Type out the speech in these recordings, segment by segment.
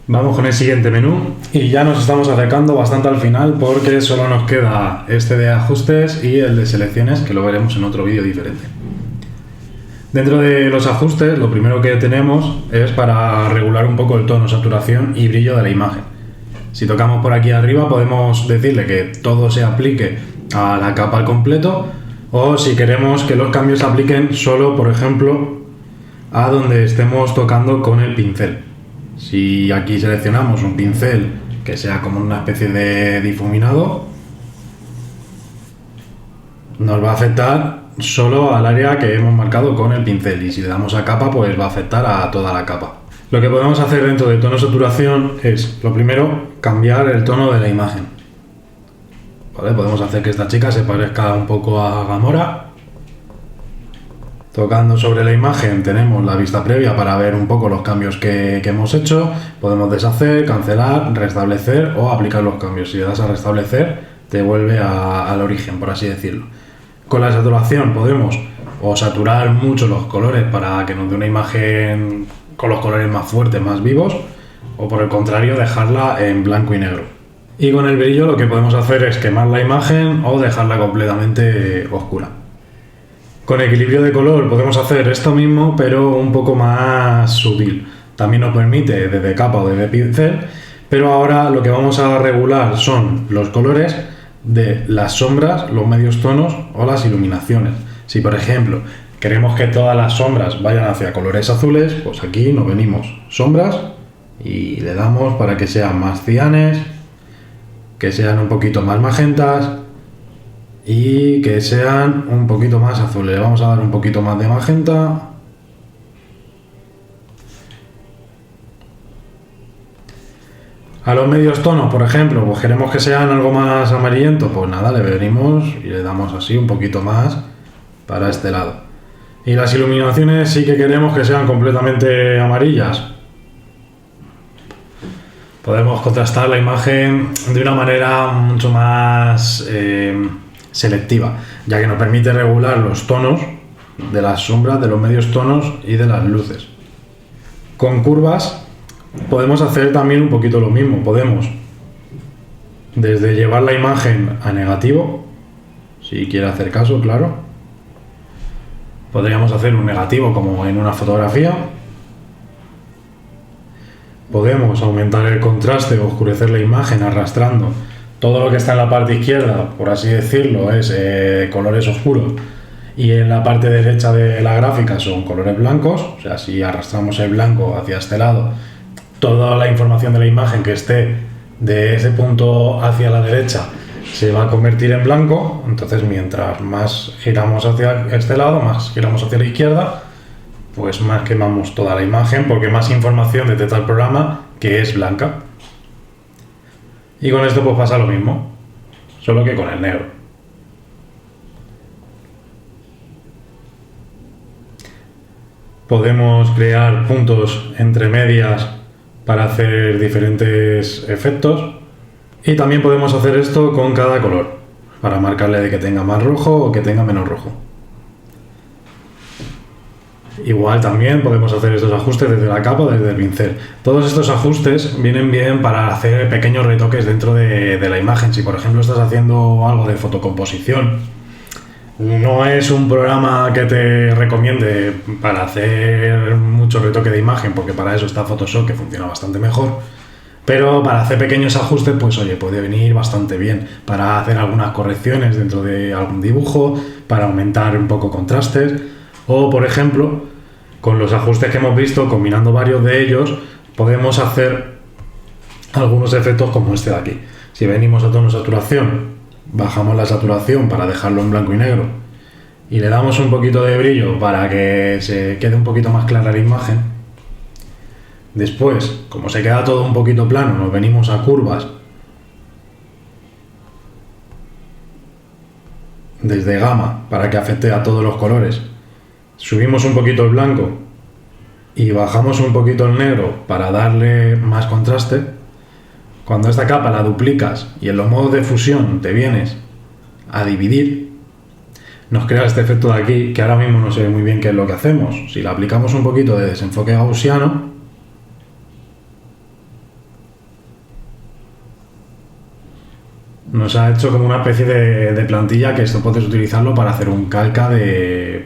Vamos con el siguiente menú y ya nos estamos acercando bastante al final porque solo nos queda este de ajustes y el de selecciones, que lo veremos en otro vídeo diferente. Dentro de los ajustes, lo primero que tenemos es para regular un poco el tono, saturación y brillo de la imagen. Si tocamos por aquí arriba podemos decirle que todo se aplique a la capa al completo, o si queremos que los cambios se apliquen solo, por ejemplo, a donde estemos tocando con el pincel. Si aquí seleccionamos un pincel que sea como una especie de difuminado, nos va a afectar solo al área que hemos marcado con el pincel, y si le damos a capa pues va a afectar a toda la capa. Lo que podemos hacer dentro de tono saturación es, lo primero, cambiar el tono de la imagen. ¿Vale? Podemos hacer que esta chica se parezca un poco a Gamora. Tocando sobre la imagen tenemos la vista previa para ver un poco los cambios que hemos hecho. Podemos deshacer, cancelar, restablecer o aplicar los cambios. Si le das a restablecer te vuelve al origen, por así decirlo. Con la saturación podemos o saturar mucho los colores para que nos dé una imagen con los colores más fuertes, más vivos, o por el contrario dejarla en blanco y negro. Y con el brillo lo que podemos hacer es quemar la imagen o dejarla completamente oscura. Con equilibrio de color podemos hacer esto mismo, pero un poco más sutil. También nos permite desde capa o desde pincel, pero ahora lo que vamos a regular son los colores de las sombras, los medios tonos o las iluminaciones. Si por ejemplo queremos que todas las sombras vayan hacia colores azules, pues aquí nos venimos sombras y le damos para que sean más cianes, que sean un poquito más magentas y que sean un poquito más azules. Le vamos a dar un poquito más de magenta. A los medios tonos, por ejemplo, pues queremos que sean algo más amarillento, pues nada, le venimos y le damos así un poquito más para este lado. Y las iluminaciones sí que queremos que sean completamente amarillas. Podemos contrastar la imagen de una manera mucho más selectiva, ya que nos permite regular los tonos de las sombras, de los medios tonos y de las luces. Con curvas podemos hacer también un poquito lo mismo. Podemos desde llevar la imagen a negativo, si quiere hacer caso, claro. Podríamos hacer un negativo como en una fotografía. Podemos aumentar el contraste o oscurecer la imagen arrastrando todo lo que está en la parte izquierda, por así decirlo, es colores oscuros, y en la parte derecha de la gráfica son colores blancos. O sea, si arrastramos el blanco hacia este lado, toda la información de la imagen que esté de ese punto hacia la derecha se va a convertir en blanco. Entonces mientras más giramos hacia este lado, más giramos hacia la izquierda, pues más quemamos toda la imagen, porque más información detecta el programa que es blanca. Y con esto pues pasa lo mismo, solo que con el negro. Podemos crear puntos entre medias para hacer diferentes efectos, y también podemos hacer esto con cada color para marcarle de que tenga más rojo o que tenga menos rojo. Igual también podemos hacer estos ajustes desde la capa o desde el pincel. Todos estos ajustes vienen bien para hacer pequeños retoques dentro de la imagen. Si por ejemplo estás haciendo algo de fotocomposición, no es un programa que te recomiende para hacer mucho retoque de imagen, porque para eso está Photoshop, que funciona bastante mejor. Pero para hacer pequeños ajustes, pues oye, puede venir bastante bien para hacer algunas correcciones dentro de algún dibujo, para aumentar un poco contrastes, o por ejemplo, con los ajustes que hemos visto, combinando varios de ellos, podemos hacer algunos efectos como este de aquí. Si venimos a tono saturación, bajamos la saturación para dejarlo en blanco y negro y le damos un poquito de brillo para que se quede un poquito más clara la imagen. Después, como se queda todo un poquito plano, nos venimos a curvas desde gama para que afecte a todos los colores. Subimos un poquito el blanco y bajamos un poquito el negro para darle más contraste. Cuando esta capa la duplicas y en los modos de fusión te vienes a dividir, nos crea este efecto de aquí, que ahora mismo no sé muy bien qué es lo que hacemos. Si le aplicamos un poquito de desenfoque gaussiano, nos ha hecho como una especie de plantilla que esto puedes utilizarlo para hacer un calca de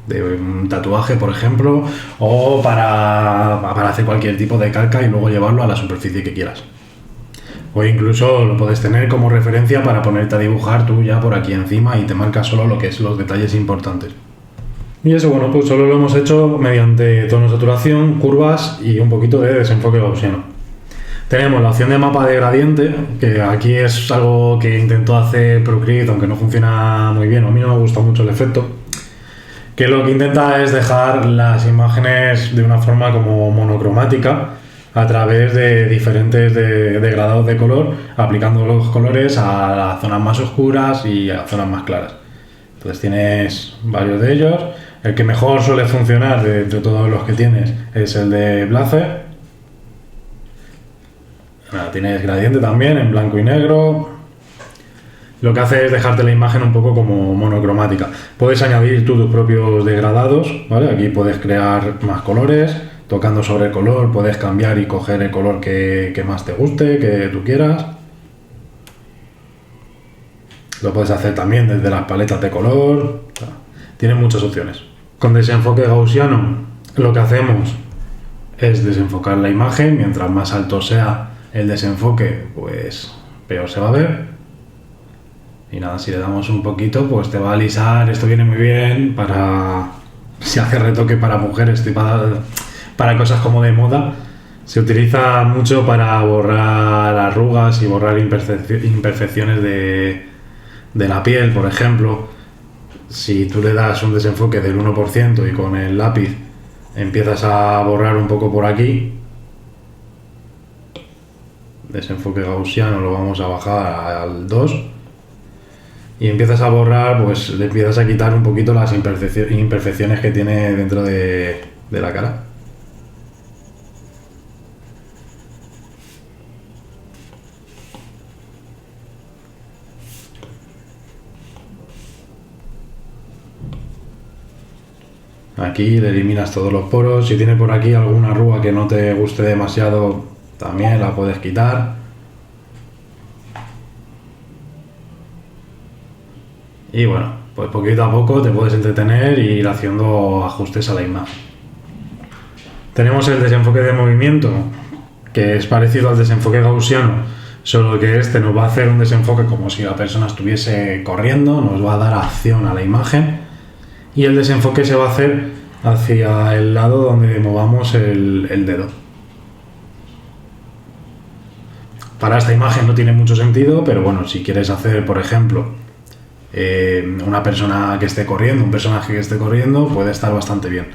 un tatuaje, por ejemplo, o para hacer cualquier tipo de calca y luego llevarlo a la superficie que quieras. O incluso lo puedes tener como referencia para ponerte a dibujar tú ya por aquí encima y te marca solo lo que es los detalles importantes. Y eso, bueno, pues solo lo hemos hecho mediante tono de saturación, curvas y un poquito de desenfoque gaussiano. Tenemos la opción de mapa de gradiente, que aquí es algo que intentó hacer Procreate, aunque no funciona muy bien, a mí no me gusta mucho el efecto, que lo que intenta es dejar las imágenes de una forma como monocromática a través de diferentes degradados de color, aplicando los colores a las zonas más oscuras y a zonas más claras. Entonces tienes varios de ellos. El que mejor suele funcionar de todos los que tienes es el de Blaze. Tienes gradiente también en blanco y negro. Lo que hace es dejarte la imagen un poco como monocromática. Puedes añadir tú tus propios degradados, ¿vale? Aquí puedes crear más colores. Tocando sobre el color puedes cambiar y coger el color que más te guste, que tú quieras. Lo puedes hacer también desde las paletas de color. Tienes muchas opciones. Con desenfoque gaussiano lo que hacemos es desenfocar la imagen. Mientras más alto sea el desenfoque, pues peor se va a ver. Y nada, si le damos un poquito, pues te va a alisar. Esto viene muy bien para si hace retoque para mujeres y para cosas como de moda. Se utiliza mucho para borrar arrugas y borrar imperfecciones de la piel, por ejemplo. Si tú le das un desenfoque del 1% y con el lápiz empiezas a borrar un poco por aquí, desenfoque gaussiano lo vamos a bajar al 2 y empiezas a borrar, pues le empiezas a quitar un poquito las imperfecciones que tiene dentro de la cara. Aquí le eliminas todos los poros. Si tiene por aquí alguna arruga que no te guste demasiado, también la puedes quitar. Y bueno, pues poquito a poco te puedes entretener e ir haciendo ajustes a la imagen. Tenemos el desenfoque de movimiento, que es parecido al desenfoque gaussiano, solo que este nos va a hacer un desenfoque como si la persona estuviese corriendo, nos va a dar acción a la imagen. Y el desenfoque se va a hacer hacia el lado donde movamos el dedo. Para esta imagen no tiene mucho sentido, pero bueno, si quieres hacer, por ejemplo, una persona que esté corriendo, un personaje que esté corriendo, puede estar bastante bien.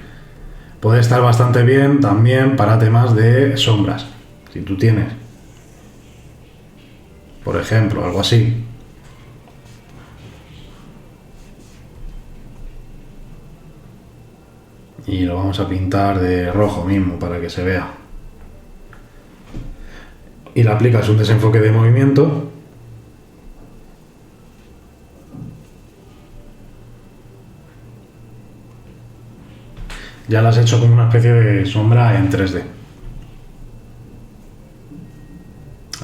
Puede estar bastante bien también para temas de sombras. Si tú tienes, por ejemplo, algo así, y lo vamos a pintar de rojo mismo para que se vea, y le aplicas un desenfoque de movimiento, ya lo has hecho como una especie de sombra en 3D.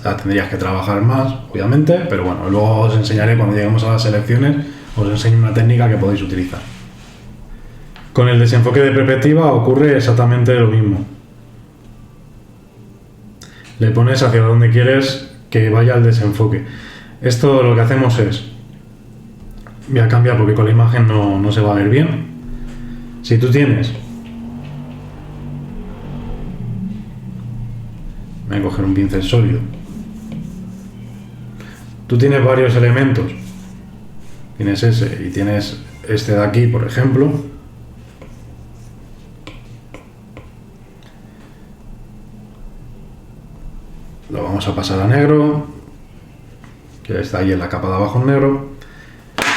La tendrías que trabajar más, obviamente, pero bueno, luego os enseñaré cuando lleguemos a las selecciones, os enseño una técnica que podéis utilizar. Con el desenfoque de perspectiva ocurre exactamente lo mismo. Le pones hacia donde quieres que vaya el desenfoque. Esto lo que hacemos es, voy a cambiar porque con la imagen no se va a ver bien. Si tú tienes, voy a coger un pincel sólido. Tú tienes varios elementos. Tienes ese y tienes este de aquí, por ejemplo. Lo vamos a pasar a negro, que está ahí en la capa de abajo en negro.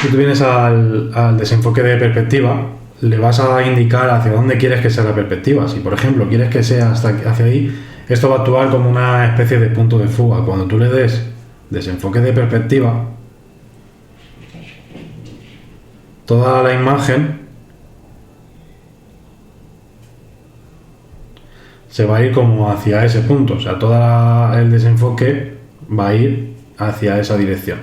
Y tú vienes al desenfoque de perspectiva, le vas a indicar hacia dónde quieres que sea la perspectiva. Si por ejemplo quieres que sea hacia ahí, esto va a actuar como una especie de punto de fuga. Cuando tú le des desenfoque de perspectiva, toda la imagen se va a ir como hacia ese punto, o sea, todo el desenfoque va a ir hacia esa dirección.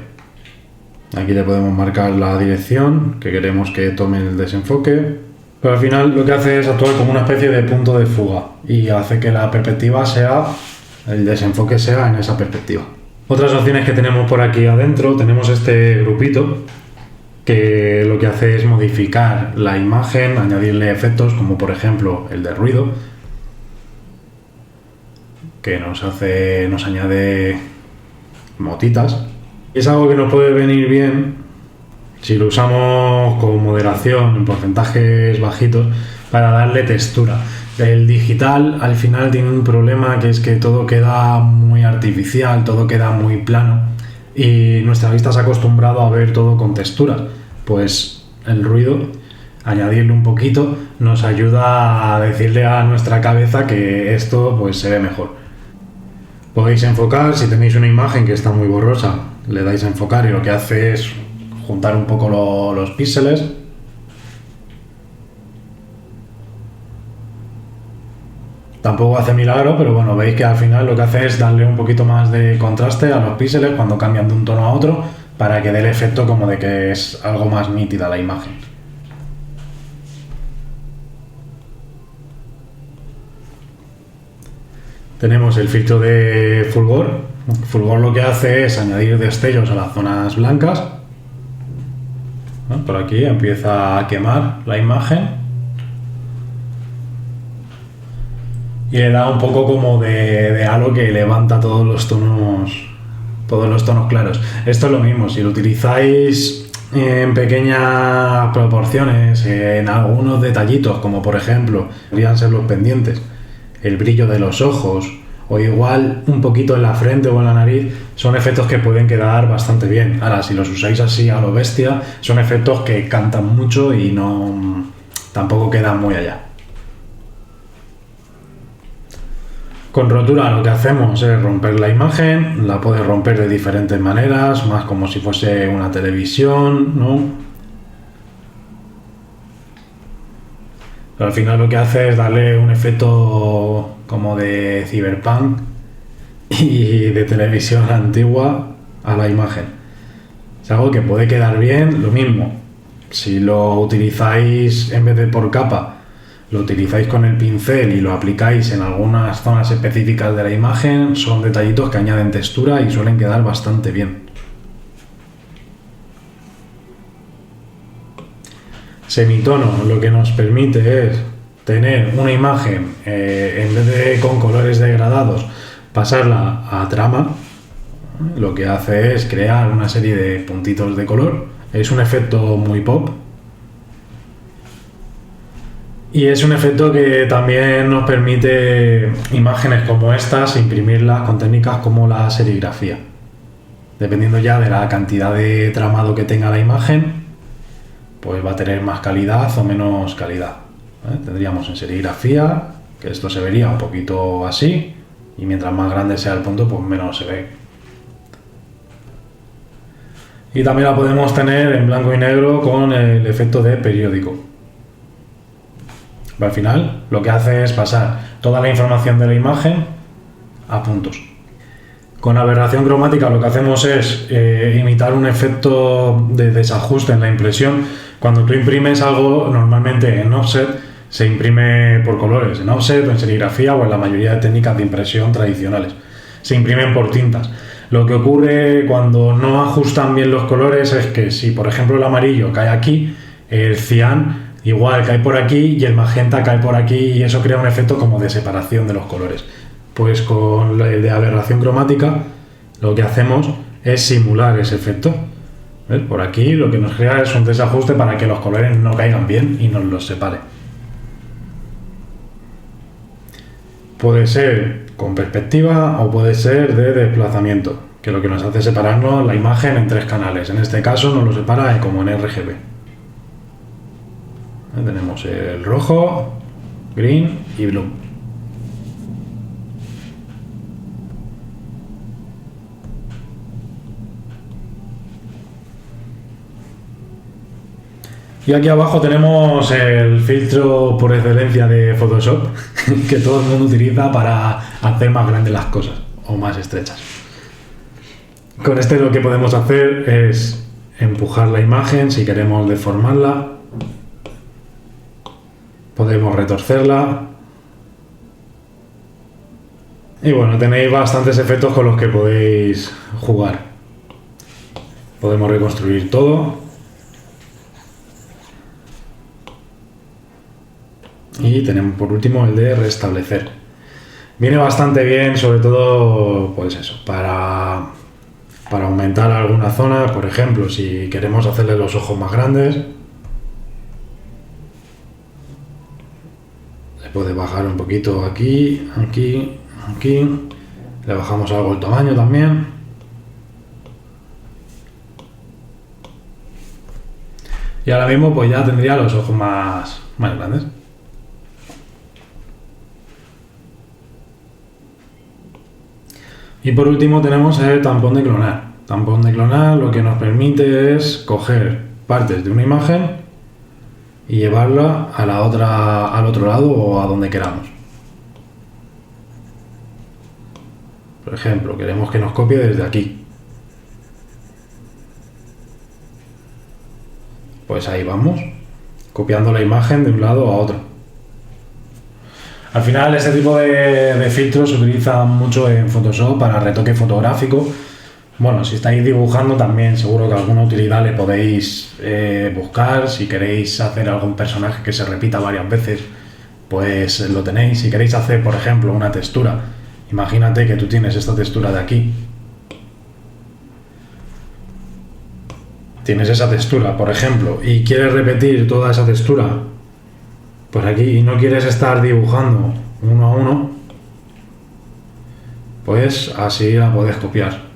Aquí le podemos marcar la dirección que queremos que tome el desenfoque, pero al final lo que hace es actuar como una especie de punto de fuga y hace que la perspectiva el desenfoque sea en esa perspectiva. Otras opciones que tenemos por aquí adentro, tenemos este grupito que lo que hace es modificar la imagen, añadirle efectos como por ejemplo el de ruido, que nos añade motitas. Es algo que nos puede venir bien si lo usamos con moderación, en porcentajes bajitos, para darle textura. El digital al final tiene un problema, que es que todo queda muy artificial, todo queda muy plano y nuestra vista se ha acostumbrado a ver todo con texturas. Pues el ruido, añadirle un poquito, nos ayuda a decirle a nuestra cabeza que esto pues se ve mejor. Podéis enfocar, si tenéis una imagen que está muy borrosa, le dais a enfocar y lo que hace es juntar un poco los píxeles. Tampoco hace milagro, pero bueno, veis que al final lo que hace es darle un poquito más de contraste a los píxeles cuando cambian de un tono a otro, para que dé el efecto como de que es algo más nítida la imagen. Tenemos el filtro de fulgor. Fulgor lo que hace es añadir destellos a las zonas blancas. Por aquí empieza a quemar la imagen y le da un poco como de halo que levanta todos los tonos claros. Esto es lo mismo, si lo utilizáis en pequeñas proporciones, en algunos detallitos, como por ejemplo podrían ser los pendientes, el brillo de los ojos o igual un poquito en la frente o en la nariz, son efectos que pueden quedar bastante bien. Ahora, si los usáis así a lo bestia, son efectos que cantan mucho y tampoco quedan muy allá. Con rotura lo que hacemos es romper la imagen, la puedes romper de diferentes maneras, más como si fuese una televisión, ¿no? Pero al final lo que hace es darle un efecto como de cyberpunk y de televisión antigua a la imagen. Es algo que puede quedar bien, lo mismo. Si lo utilizáis en vez de por capa, lo utilizáis con el pincel y lo aplicáis en algunas zonas específicas de la imagen, son detallitos que añaden textura y suelen quedar bastante bien. Semitono lo que nos permite es tener una imagen, en vez de con colores degradados, pasarla a trama. Lo que hace es crear una serie de puntitos de color. Es un efecto muy pop. Y es un efecto que también nos permite imágenes como estas imprimirlas con técnicas como la serigrafía. Dependiendo ya de la cantidad de tramado que tenga la imagen, pues va a tener más calidad o menos calidad. Tendríamos en serigrafía, que esto se vería un poquito así, y mientras más grande sea el punto, pues menos se ve. Y también la podemos tener en blanco y negro con el efecto de periódico. Al final lo que hace es pasar toda la información de la imagen a puntos. Con aberración cromática lo que hacemos es imitar un efecto de desajuste en la impresión. Cuando tú imprimes algo, normalmente en offset se imprime por colores, en offset o en serigrafía o en la mayoría de técnicas de impresión tradicionales. Se imprimen por tintas. Lo que ocurre cuando no ajustan bien los colores es que si por ejemplo el amarillo cae aquí, el cian igual cae por aquí y el magenta cae por aquí, y eso crea un efecto como de separación de los colores. Pues con el de aberración cromática lo que hacemos es simular ese efecto. ¿Ves? Por aquí lo que nos crea es un desajuste para que los colores no caigan bien y nos los separe. Puede ser con perspectiva o puede ser de desplazamiento, que lo que nos hace es separarnos la imagen en 3 canales. En este caso nos lo separa como en RGB. Tenemos el rojo, green y blue. Y aquí abajo tenemos el filtro por excelencia de Photoshop, que todo el mundo utiliza para hacer más grandes las cosas o más estrechas. Con este lo que podemos hacer es empujar la imagen si queremos deformarla. Podemos retorcerla. Y bueno, tenéis bastantes efectos con los que podéis jugar. Podemos reconstruir todo. Y tenemos por último el de restablecer. Viene bastante bien, sobre todo, pues eso, para aumentar alguna zona. Por ejemplo, si queremos hacerle los ojos más grandes, le puede bajar un poquito aquí, aquí, aquí. Le bajamos algo el tamaño también. Y ahora mismo pues ya tendría los ojos más grandes. Y por último tenemos el tampón de clonar. Tampón de clonar lo que nos permite es coger partes de una imagen y llevarla a la otra, al otro lado o a donde queramos. Por ejemplo, queremos que nos copie desde aquí. Pues ahí vamos, copiando la imagen de un lado a otro. Al final este tipo de filtros se utilizan mucho en Photoshop para retoque fotográfico. Bueno, si estáis dibujando también seguro que alguna utilidad le podéis buscar. Si queréis hacer algún personaje que se repita varias veces, pues lo tenéis. Si queréis hacer, por ejemplo, una textura, imagínate que tú tienes esta textura de aquí. Tienes esa textura, por ejemplo, y quieres repetir toda esa textura, pues aquí, y no quieres estar dibujando uno a uno, pues así la puedes copiar.